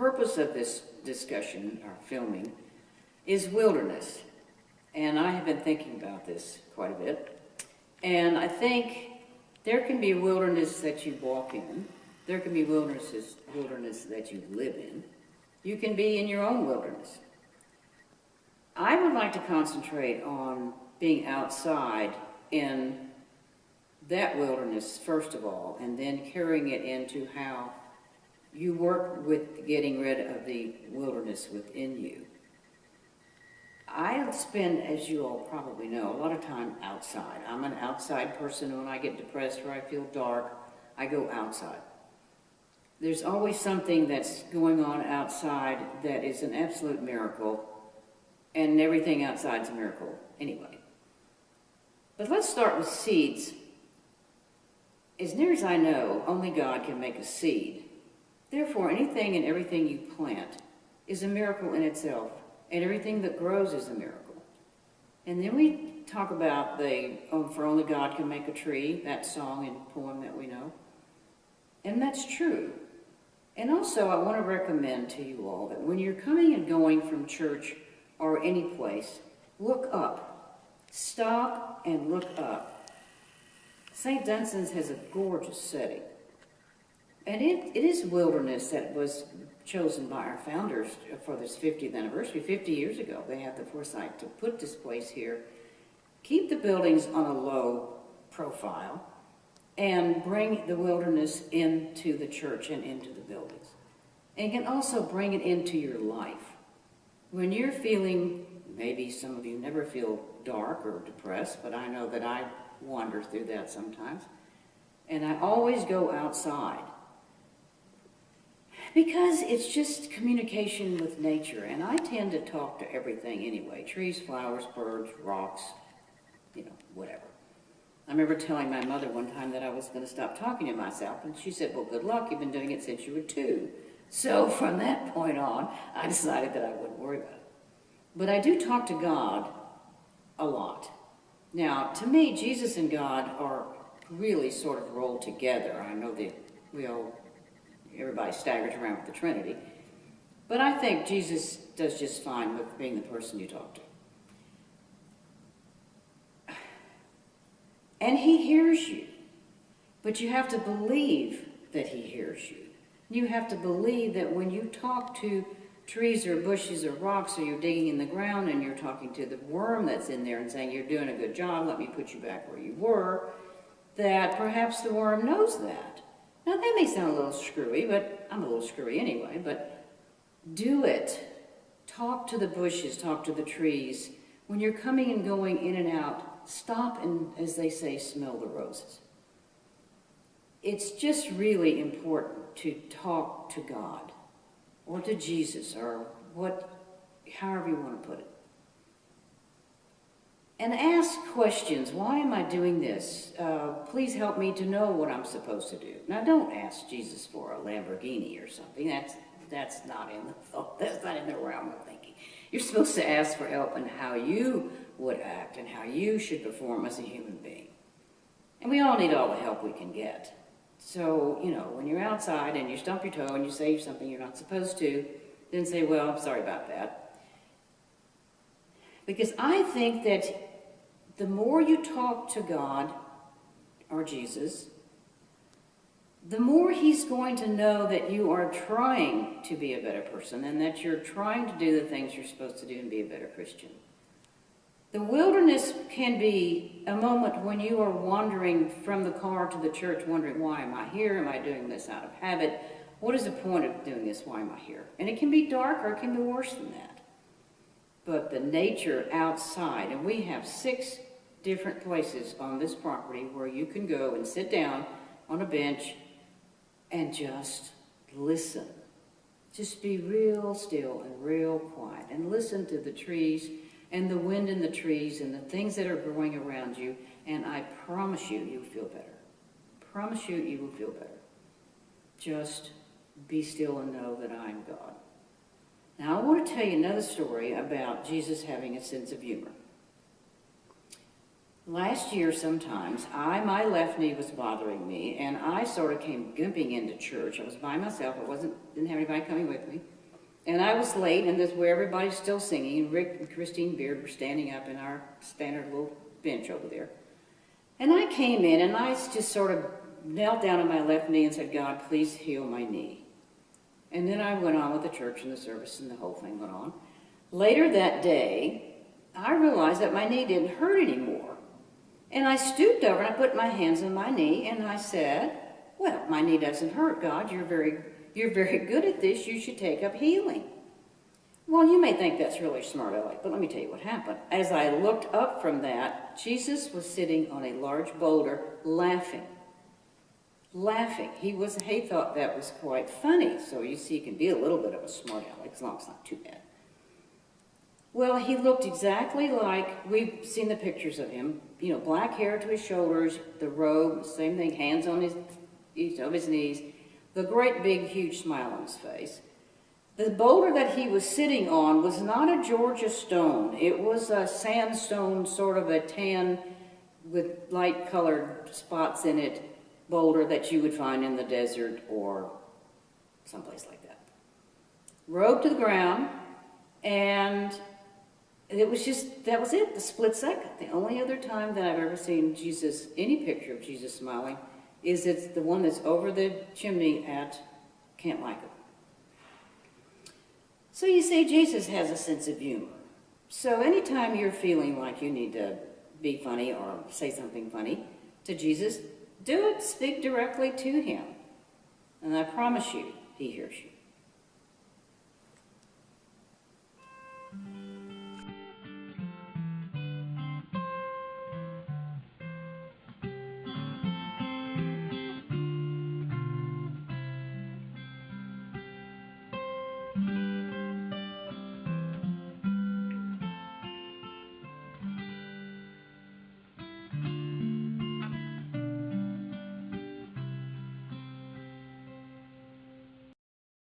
purpose of this discussion, or filming, is wilderness. And I have been thinking about this quite a bit. And I think there can be wilderness that you walk in. There can be wilderness that you live in. You can be in your own wilderness. I would like to concentrate on being outside in that wilderness, first of all, and then carrying it into how you work with getting rid of the wilderness within you. I spend, as you all probably know, a lot of time outside. I'm an outside person. When I get depressed or I feel dark, I go outside. There's always something that's going on outside that is an absolute miracle, and everything outside's a miracle anyway. But let's start with seeds. As near as I know, only God can make a seed. Therefore, anything and everything you plant is a miracle in itself, and everything that grows is a miracle. And then we talk about for only God can make a tree, that song and poem that we know. And that's true. And also, I want to recommend to you all that when you're coming and going from church or any place, look up. Stop and look up. St. Dunstan's has a gorgeous setting. And it is wilderness that was chosen by our founders for this 50th anniversary. 50 years ago, they had the foresight to put this place here, keep the buildings on a low profile, and bring the wilderness into the church and into the buildings. And can also bring it into your life. When you're feeling, maybe some of you never feel dark or depressed, but I know that I wander through that sometimes. And I always go outside. Because it's just communication with nature, and I tend to talk to everything anyway. Trees, flowers, birds, rocks, whatever. I remember telling my mother one time that I was going to stop talking to myself, and she said, well, good luck, you've been doing it since you were 2. So from that point on, I decided that I wouldn't worry about it. But I do talk to God a lot. Now, to me, Jesus and God are really sort of rolled together. I know that everybody staggers around with the Trinity. But I think Jesus does just fine with being the person you talk to. And he hears you. But you have to believe that he hears you. You have to believe that when you talk to trees or bushes or rocks, or you're digging in the ground and you're talking to the worm that's in there and saying, you're doing a good job, let me put you back where you were, that perhaps the worm knows that. Now, that may sound a little screwy, but I'm a little screwy anyway, but do it. Talk to the bushes, talk to the trees. When you're coming and going in and out, stop and, as they say, smell the roses. It's just really important to talk to God or to Jesus or however you want to put it. And ask questions. Why am I doing this? Please help me to know what I'm supposed to do. Now, don't ask Jesus for a Lamborghini or something. That's not in the thought. That's not in the realm of thinking. You're supposed to ask for help in how you would act and how you should perform as a human being. And we all need all the help we can get. So, when you're outside and you stump your toe and you say something you're not supposed to, then say, well, I'm sorry about that. Because I think that the more you talk to God or Jesus, the more he's going to know that you are trying to be a better person and that you're trying to do the things you're supposed to do and be a better Christian. The wilderness can be a moment when you are wandering from the car to the church, wondering, why am I here? Am I doing this out of habit? What is the point of doing this? Why am I here? And it can be dark or it can be worse than that. But the nature outside, and we have 6 different places on this property where you can go and sit down on a bench and just listen. Just be real still and real quiet and listen to the trees and the wind in the trees and the things that are growing around you, and I promise you, you'll feel better. Promise you, you will feel better. Just be still and know that I am God. Now, I want to tell you another story about Jesus having a sense of humor. Last year sometimes, my left knee was bothering me, and I sort of came gimping into church. I was by myself. Didn't have anybody coming with me. And I was late, and this is where everybody's still singing, and Rick and Christine Beard were standing up in our standard little bench over there. And I came in, and I just sort of knelt down on my left knee and said, God, please heal my knee. And then I went on with the church and the service, and the whole thing went on. Later that day, I realized that my knee didn't hurt anymore. And I stooped over and I put my hands on my knee and I said, well, my knee doesn't hurt, God. You're very good at this. You should take up healing. Well, you may think that's really smart, Ellie, but let me tell you what happened. As I looked up from that, Jesus was sitting on a large boulder laughing. Laughing. He thought that was quite funny. So you see, he can be a little bit of a smart aleck, as long as it's not too bad. Well, he looked exactly like, we've seen the pictures of him, black hair to his shoulders, the robe, same thing, hands on his knees, the great big huge smile on his face. The boulder that he was sitting on was not a Georgia stone. It was a sandstone, sort of a tan with light colored spots in it, boulder that you would find in the desert or someplace like that. Robe to the ground, and it was that was it, the split second. The only other time that I've ever seen Jesus, any picture of Jesus smiling, is it's the one that's over the chimney at Camp Michael. So you see, Jesus has a sense of humor. So anytime you're feeling like you need to be funny or say something funny to Jesus, do it, speak directly to him. And I promise you, he hears you.